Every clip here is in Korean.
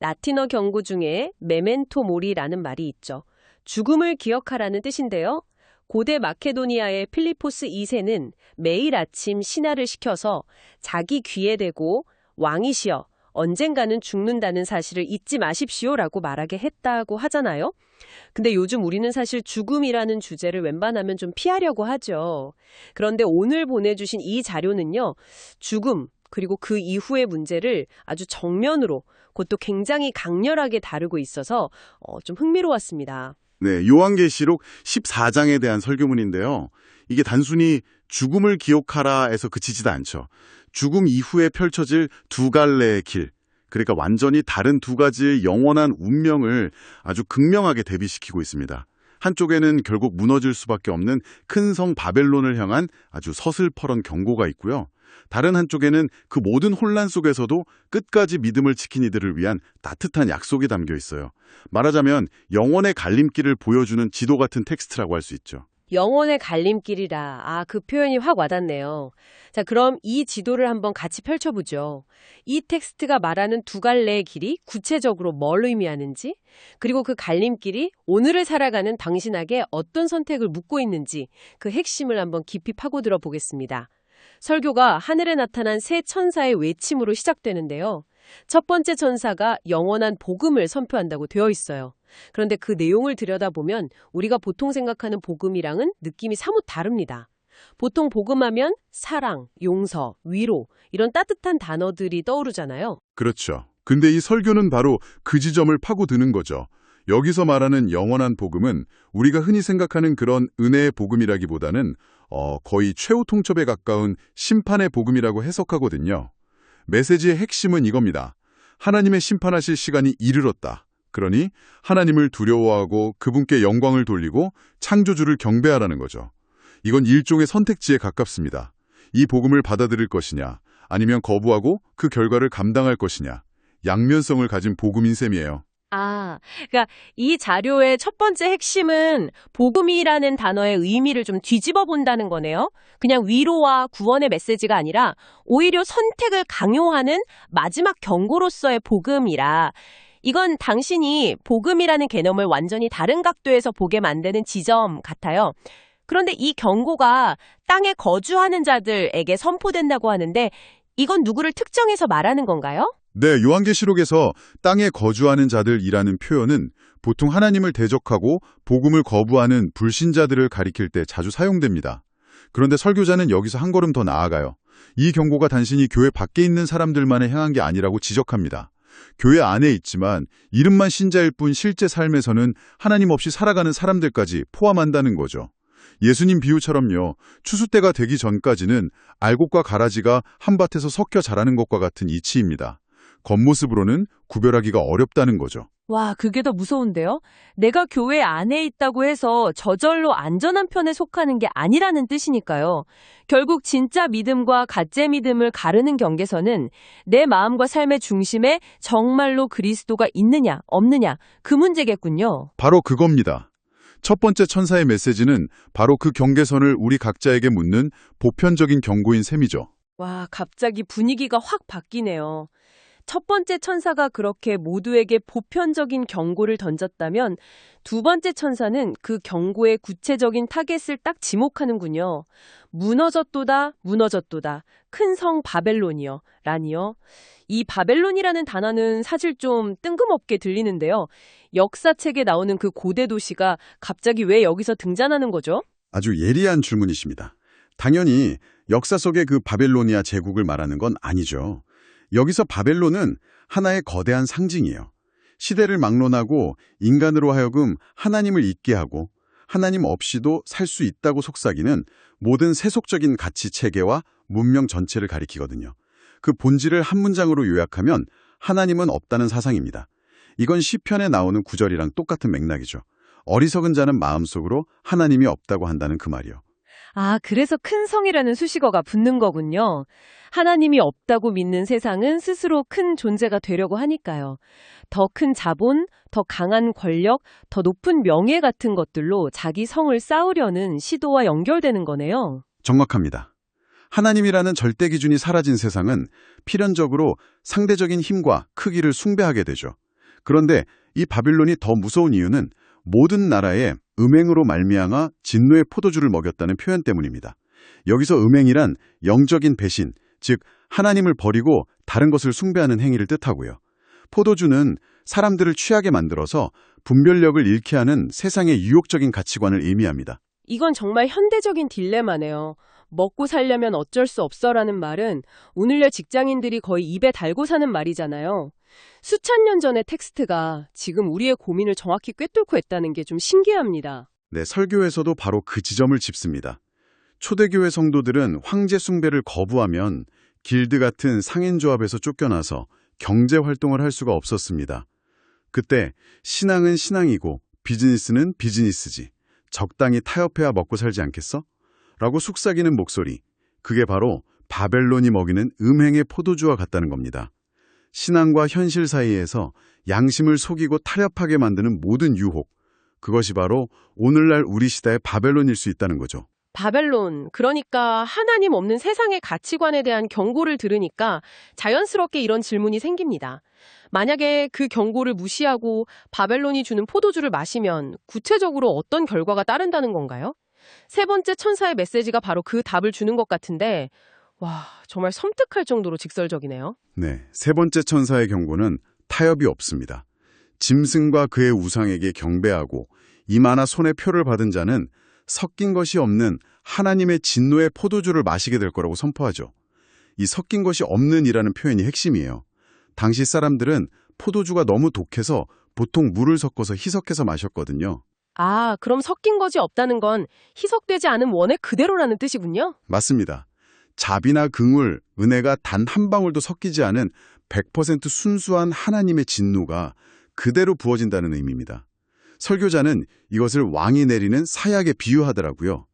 라틴어 경고 중에 메멘토 모리라는 말이 있죠. 죽음을 기억하라는 뜻인데요. 고대 마케도니아의 필리포스 2세는 매일 아침 신하를 시켜서 자기 귀에 대고 왕이시여 언젠가는 죽는다는 사실을 잊지 마십시오라고 말하게 했다고 하잖아요. 근데 요즘 우리는 사실 죽음이라는 주제를 웬만하면 좀 피하려고 하죠. 그런데 오늘 보내주신 이 자료는요. 죽음 그리고 그 이후의 문제를 아주 정면으로 그것도 굉장히 강렬하게 다루고 있어서 좀 흥미로웠습니다. 네, 요한계시록 14장에 대한 설교문인데요. 이게 단순히 죽음을 기억하라에서 그치지도 않죠. 죽음 이후에 펼쳐질 두 갈래의 길, 그러니까 완전히 다른 두 가지의 영원한 운명을 아주 극명하게 대비시키고 있습니다. 한쪽에는 결국 무너질 수밖에 없는 큰 성 바벨론을 향한 아주 서슬퍼런 경고가 있고요. 다른 한쪽에는 그 모든 혼란 속에서도 끝까지 믿음을 지킨 이들을 위한 따뜻한 약속이 담겨 있어요. 말하자면 영혼의 갈림길을 보여주는 지도 같은 텍스트라고 할 수 있죠. 영혼의 갈림길이라. 그 표현이 확 와닿네요. 자, 그럼 이 지도를 한번 같이 펼쳐보죠. 이 텍스트가 말하는 두 갈래의 길이 구체적으로 뭘 의미하는지, 그리고 그 갈림길이 오늘을 살아가는 당신에게 어떤 선택을 묻고 있는지 그 핵심을 한번 깊이 파고들어 보겠습니다. 설교가 하늘에 나타난 새 천사의 외침으로 시작되는데요. 첫 번째 천사가 영원한 복음을 선포한다고 되어 있어요. 그런데 그 내용을 들여다보면 우리가 보통 생각하는 복음이랑은 느낌이 사뭇 다릅니다. 보통 복음하면 사랑, 용서, 위로 이런 따뜻한 단어들이 떠오르잖아요. 그렇죠. 근데 이 설교는 바로 그 지점을 파고드는 거죠. 여기서 말하는 영원한 복음은 우리가 흔히 생각하는 그런 은혜의 복음이라기보다는 거의 최후 통첩에 가까운 심판의 복음이라고 해석하거든요. 메시지의 핵심은 이겁니다. 하나님의 심판하실 시간이 이르렀다. 그러니 하나님을 두려워하고 그분께 영광을 돌리고 창조주를 경배하라는 거죠. 이건 일종의 선택지에 가깝습니다. 이 복음을 받아들일 것이냐, 아니면 거부하고 그 결과를 감당할 것이냐. 양면성을 가진 복음인 셈이에요. 그러니까 이 자료의 첫 번째 핵심은 복음이라는 단어의 의미를 좀 뒤집어 본다는 거네요. 그냥 위로와 구원의 메시지가 아니라 오히려 선택을 강요하는 마지막 경고로서의 복음이라. 이건 당신이 복음이라는 개념을 완전히 다른 각도에서 보게 만드는 지점 같아요. 그런데 이 경고가 땅에 거주하는 자들에게 선포된다고 하는데 이건 누구를 특정해서 말하는 건가요? 네, 요한계시록에서 땅에 거주하는 자들이라는 표현은 보통 하나님을 대적하고 복음을 거부하는 불신자들을 가리킬 때 자주 사용됩니다. 그런데 설교자는 여기서 한 걸음 더 나아가요. 이 경고가 단순히 교회 밖에 있는 사람들만에 향한 게 아니라고 지적합니다. 교회 안에 있지만 이름만 신자일 뿐 실제 삶에서는 하나님 없이 살아가는 사람들까지 포함한다는 거죠. 예수님 비유처럼요. 추수 때가 되기 전까지는 알곡과 가라지가 한 밭에서 섞여 자라는 것과 같은 이치입니다. 겉모습으로는 구별하기가 어렵다는 거죠. 와, 그게 더 무서운데요? 내가 교회 안에 있다고 해서 저절로 안전한 편에 속하는 게 아니라는 뜻이니까요. 결국 진짜 믿음과 가짜 믿음을 가르는 경계선은 내 마음과 삶의 중심에 정말로 그리스도가 있느냐, 없느냐, 그 문제겠군요. 바로 그겁니다. 첫 번째 천사의 메시지는 바로 그 경계선을 우리 각자에게 묻는 보편적인 경고인 셈이죠. 와, 갑자기 분위기가 확 바뀌네요. 첫 번째 천사가 그렇게 모두에게 보편적인 경고를 던졌다면 두 번째 천사는 그 경고의 구체적인 타겟을 딱 지목하는군요. 무너졌도다, 무너졌도다. 큰 성 바벨론이요. 라니요. 이 바벨론이라는 단어는 사실 좀 뜬금없게 들리는데요. 역사책에 나오는 그 고대 도시가 갑자기 왜 여기서 등장하는 거죠? 아주 예리한 질문이십니다. 당연히 역사 속의 그 바벨로니아 제국을 말하는 건 아니죠. 여기서 바벨론은 하나의 거대한 상징이에요. 시대를 막론하고 인간으로 하여금 하나님을 잊게 하고 하나님 없이도 살 수 있다고 속삭이는 모든 세속적인 가치 체계와 문명 전체를 가리키거든요. 그 본질을 한 문장으로 요약하면 하나님은 없다는 사상입니다. 이건 시편에 나오는 구절이랑 똑같은 맥락이죠. 어리석은 자는 마음속으로 하나님이 없다고 한다는 그 말이요. 그래서 큰 성이라는 수식어가 붙는 거군요. 하나님이 없다고 믿는 세상은 스스로 큰 존재가 되려고 하니까요. 더 큰 자본, 더 강한 권력, 더 높은 명예 같은 것들로 자기 성을 쌓으려는 시도와 연결되는 거네요. 정확합니다. 하나님이라는 절대 기준이 사라진 세상은 필연적으로 상대적인 힘과 크기를 숭배하게 되죠. 그런데 이 바빌론이 더 무서운 이유는 모든 나라에 음행으로 말미암아 진노의 포도주를 먹였다는 표현 때문입니다. 여기서 음행이란 영적인 배신, 즉 하나님을 버리고 다른 것을 숭배하는 행위를 뜻하고요. 포도주는 사람들을 취하게 만들어서 분별력을 잃게 하는 세상의 유혹적인 가치관을 의미합니다. 이건 정말 현대적인 딜레마네요. 먹고 살려면 어쩔 수 없어라는 말은 오늘날 직장인들이 거의 입에 달고 사는 말이잖아요. 수천 년 전의 텍스트가 지금 우리의 고민을 정확히 꿰뚫고 있다는 게 좀 신기합니다. 네, 설교에서도 바로 그 지점을 짚습니다. 초대교회 성도들은 황제 숭배를 거부하면 길드 같은 상인조합에서 쫓겨나서 경제 활동을 할 수가 없었습니다. 그때 신앙은 신앙이고 비즈니스는 비즈니스지. 적당히 타협해야 먹고 살지 않겠어? 라고 속삭이는 목소리. 그게 바로 바벨론이 먹이는 음행의 포도주와 같다는 겁니다. 신앙과 현실 사이에서 양심을 속이고 타협하게 만드는 모든 유혹. 그것이 바로 오늘날 우리 시대의 바벨론일 수 있다는 거죠. 바벨론, 그러니까 하나님 없는 세상의 가치관에 대한 경고를 들으니까 자연스럽게 이런 질문이 생깁니다. 만약에 그 경고를 무시하고 바벨론이 주는 포도주를 마시면 구체적으로 어떤 결과가 따른다는 건가요? 세 번째 천사의 메시지가 바로 그 답을 주는 것 같은데, 와, 정말 섬뜩할 정도로 직설적이네요. 네, 세 번째 천사의 경고는 타협이 없습니다. 짐승과 그의 우상에게 경배하고 이마나 손에 표를 받은 자는 섞인 것이 없는 하나님의 진노의 포도주를 마시게 될 거라고 선포하죠. 이 섞인 것이 없는이라는 표현이 핵심이에요. 당시 사람들은 포도주가 너무 독해서 보통 물을 섞어서 희석해서 마셨거든요. 아, 그럼 섞인 것이 없다는 건 희석되지 않은 원액 그대로라는 뜻이군요? 맞습니다. 자비나 긍휼, 은혜가 단 한 방울도 섞이지 않은 100% 순수한 하나님의 진노가 그대로 부어진다는 의미입니다. 설교자는 이것을 왕이 내리는 사약에 비유하더라고요.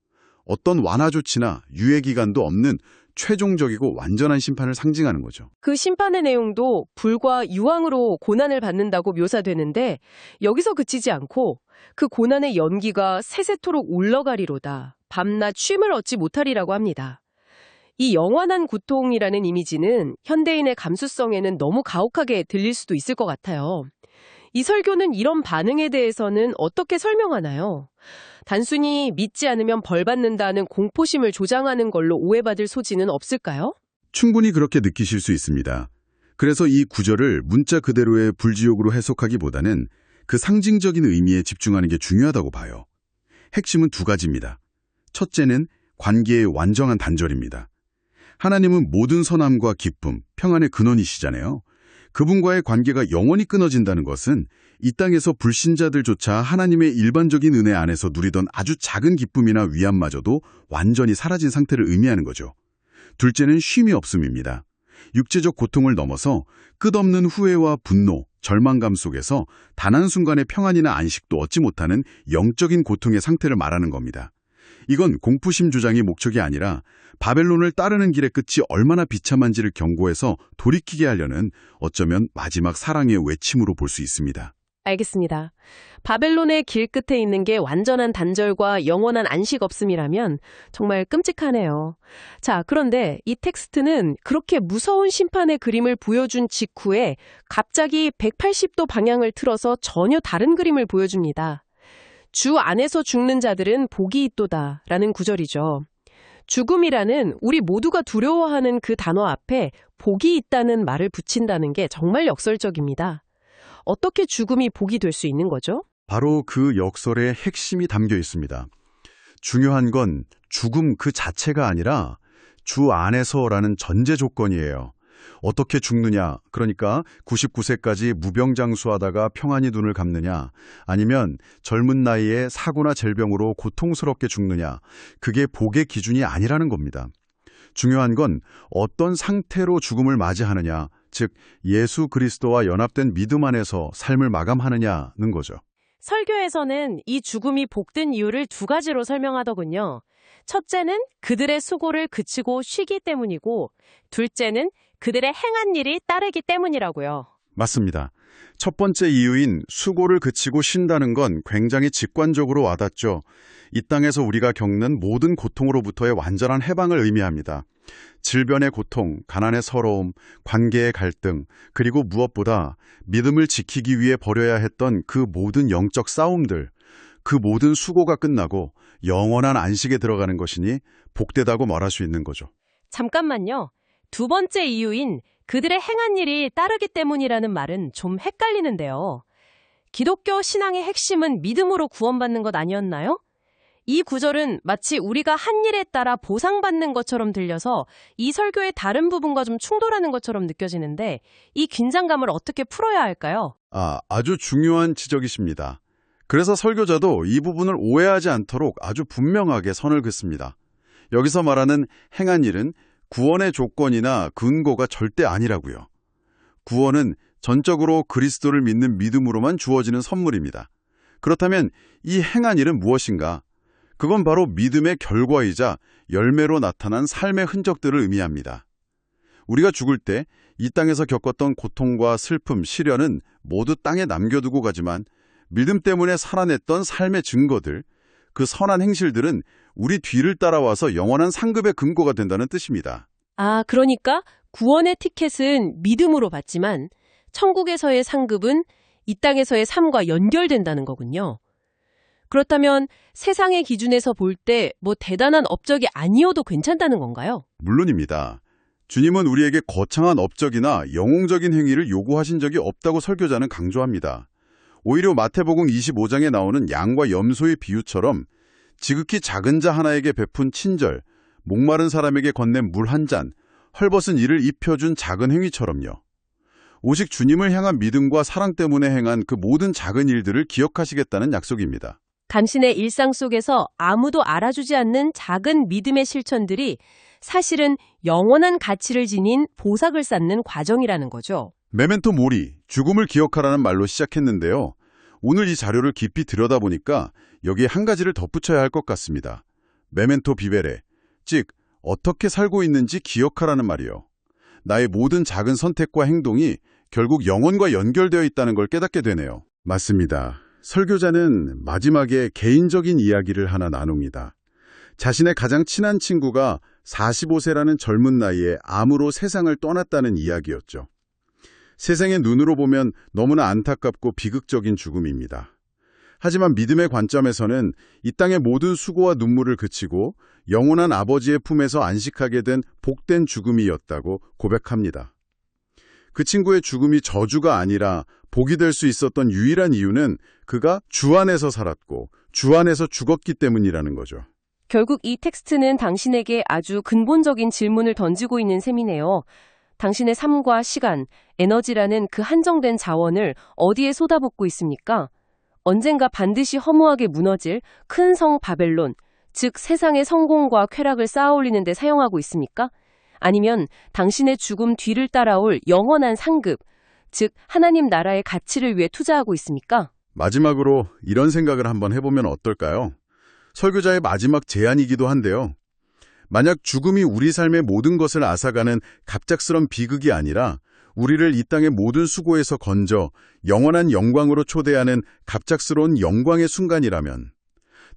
어떤 완화 조치나 유예 기간도 없는 최종적이고 완전한 심판을 상징하는 거죠. 그 심판의 내용도 불과 유황으로 고난을 받는다고 묘사되는데 여기서 그치지 않고 그 고난의 연기가 세세토록 올라가리로다. 밤낮 쉼을 얻지 못하리라고 합니다. 이 영원한 고통이라는 이미지는 현대인의 감수성에는 너무 가혹하게 들릴 수도 있을 것 같아요. 이 설교는 이런 반응에 대해서는 어떻게 설명하나요? 단순히 믿지 않으면 벌 받는다는 공포심을 조장하는 걸로 오해받을 소지는 없을까요? 충분히 그렇게 느끼실 수 있습니다. 그래서 이 구절을 문자 그대로의 불지옥으로 해석하기보다는 그 상징적인 의미에 집중하는 게 중요하다고 봐요. 핵심은 두 가지입니다. 첫째는 관계의 완전한 단절입니다. 하나님은 모든 선함과 기쁨, 평안의 근원이시잖아요. 그분과의 관계가 영원히 끊어진다는 것은 이 땅에서 불신자들조차 하나님의 일반적인 은혜 안에서 누리던 아주 작은 기쁨이나 위안마저도 완전히 사라진 상태를 의미하는 거죠. 둘째는 쉼이 없음입니다. 육체적 고통을 넘어서 끝없는 후회와 분노, 절망감 속에서 단 한순간의 평안이나 안식도 얻지 못하는 영적인 고통의 상태를 말하는 겁니다. 이건 공포심 조장이 목적이 아니라 바벨론을 따르는 길의 끝이 얼마나 비참한지를 경고해서 돌이키게 하려는 어쩌면 마지막 사랑의 외침으로 볼 수 있습니다. 알겠습니다. 바벨론의 길 끝에 있는 게 완전한 단절과 영원한 안식 없음이라면 정말 끔찍하네요. 자, 그런데 이 텍스트는 그렇게 무서운 심판의 그림을 보여준 직후에 갑자기 180도 방향을 틀어서 전혀 다른 그림을 보여줍니다. 주 안에서 죽는 자들은 복이 있도다 라는 구절이죠. 죽음이라는 우리 모두가 두려워하는 그 단어 앞에 복이 있다는 말을 붙인다는 게 정말 역설적입니다. 어떻게 죽음이 복이 될 수 있는 거죠? 바로 그 역설의 핵심이 담겨 있습니다. 중요한 건 죽음 그 자체가 아니라 주 안에서라는 전제 조건이에요. 어떻게 죽느냐, 그러니까 99세까지 무병장수하다가 평안히 눈을 감느냐, 아니면 젊은 나이에 사고나 질병으로 고통스럽게 죽느냐, 그게 복의 기준이 아니라는 겁니다. 중요한 건 어떤 상태로 죽음을 맞이하느냐, 즉 예수 그리스도와 연합된 믿음 안에서 삶을 마감하느냐는 거죠. 설교에서는 이 죽음이 복된 이유를 두 가지로 설명하더군요. 첫째는 그들의 수고를 그치고 쉬기 때문이고, 둘째는 그들의 행한 일이 따르기 때문이라고요. 맞습니다. 첫 번째 이유인 수고를 그치고 쉰다는 건 굉장히 직관적으로 와닿죠. 이 땅에서 우리가 겪는 모든 고통으로부터의 완전한 해방을 의미합니다. 질병의 고통, 가난의 서러움, 관계의 갈등, 그리고 무엇보다 믿음을 지키기 위해 벌여야 했던 그 모든 영적 싸움들, 그 모든 수고가 끝나고 영원한 안식에 들어가는 것이니 복되다고 말할 수 있는 거죠. 잠깐만요. 두 번째 이유인 그들의 행한 일이 따르기 때문이라는 말은 좀 헷갈리는데요. 기독교 신앙의 핵심은 믿음으로 구원받는 것 아니었나요? 이 구절은 마치 우리가 한 일에 따라 보상받는 것처럼 들려서 이 설교의 다른 부분과 좀 충돌하는 것처럼 느껴지는데 이 긴장감을 어떻게 풀어야 할까요? 아주 중요한 지적이십니다. 그래서 설교자도 이 부분을 오해하지 않도록 아주 분명하게 선을 긋습니다. 여기서 말하는 행한 일은 구원의 조건이나 근거가 절대 아니라고요. 구원은 전적으로 그리스도를 믿는 믿음으로만 주어지는 선물입니다. 그렇다면 이 행한 일은 무엇인가? 그건 바로 믿음의 결과이자 열매로 나타난 삶의 흔적들을 의미합니다. 우리가 죽을 때 이 땅에서 겪었던 고통과 슬픔, 시련은 모두 땅에 남겨두고 가지만 믿음 때문에 살아냈던 삶의 증거들, 그 선한 행실들은 우리 뒤를 따라와서 영원한 상급의 근거가 된다는 뜻입니다. 그러니까 구원의 티켓은 믿음으로 받지만 천국에서의 상급은 이 땅에서의 삶과 연결된다는 거군요. 그렇다면 세상의 기준에서 볼 때 뭐 대단한 업적이 아니어도 괜찮다는 건가요? 물론입니다. 주님은 우리에게 거창한 업적이나 영웅적인 행위를 요구하신 적이 없다고 설교자는 강조합니다. 오히려 마태복음 25장에 나오는 양과 염소의 비유처럼 지극히 작은 자 하나에게 베푼 친절, 목마른 사람에게 건넨 물 한 잔, 헐벗은 이를 입혀준 작은 행위처럼요. 오직 주님을 향한 믿음과 사랑 때문에 행한 그 모든 작은 일들을 기억하시겠다는 약속입니다. 당신의 일상 속에서 아무도 알아주지 않는 작은 믿음의 실천들이 사실은 영원한 가치를 지닌 보석을 쌓는 과정이라는 거죠. 메멘토 모리, 죽음을 기억하라는 말로 시작했는데요. 오늘 이 자료를 깊이 들여다보니까 여기에 한 가지를 덧붙여야 할 것 같습니다. 메멘토 비베레, 즉 어떻게 살고 있는지 기억하라는 말이요. 나의 모든 작은 선택과 행동이 결국 영혼과 연결되어 있다는 걸 깨닫게 되네요. 맞습니다. 설교자는 마지막에 개인적인 이야기를 하나 나눕니다. 자신의 가장 친한 친구가 45세라는 젊은 나이에 암으로 세상을 떠났다는 이야기였죠. 세상의 눈으로 보면 너무나 안타깝고 비극적인 죽음입니다. 하지만 믿음의 관점에서는 이 땅의 모든 수고와 눈물을 그치고 영원한 아버지의 품에서 안식하게 된 복된 죽음이었다고 고백합니다. 그 친구의 죽음이 저주가 아니라 복이 될 수 있었던 유일한 이유는 그가 주 안에서 살았고 주 안에서 죽었기 때문이라는 거죠. 결국 이 텍스트는 당신에게 아주 근본적인 질문을 던지고 있는 셈이네요. 당신의 삶과 시간, 에너지라는 그 한정된 자원을 어디에 쏟아붓고 있습니까? 언젠가 반드시 허무하게 무너질 큰 성 바벨론, 즉 세상의 성공과 쾌락을 쌓아올리는 데 사용하고 있습니까? 아니면 당신의 죽음 뒤를 따라올 영원한 상급, 즉 하나님 나라의 가치를 위해 투자하고 있습니까? 마지막으로 이런 생각을 한번 해보면 어떨까요? 설교자의 마지막 제안이기도 한데요. 만약 죽음이 우리 삶의 모든 것을 앗아가는 갑작스런 비극이 아니라 우리를 이 땅의 모든 수고에서 건져 영원한 영광으로 초대하는 갑작스러운 영광의 순간이라면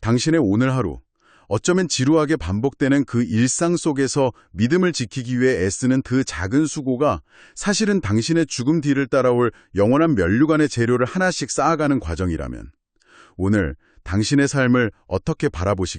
당신의 오늘 하루, 어쩌면 지루하게 반복되는 그 일상 속에서 믿음을 지키기 위해 애쓰는 그 작은 수고가 사실은 당신의 죽음 뒤를 따라올 영원한 면류관의 재료를 하나씩 쌓아가는 과정이라면 오늘 당신의 삶을 어떻게 바라보시겠습니까?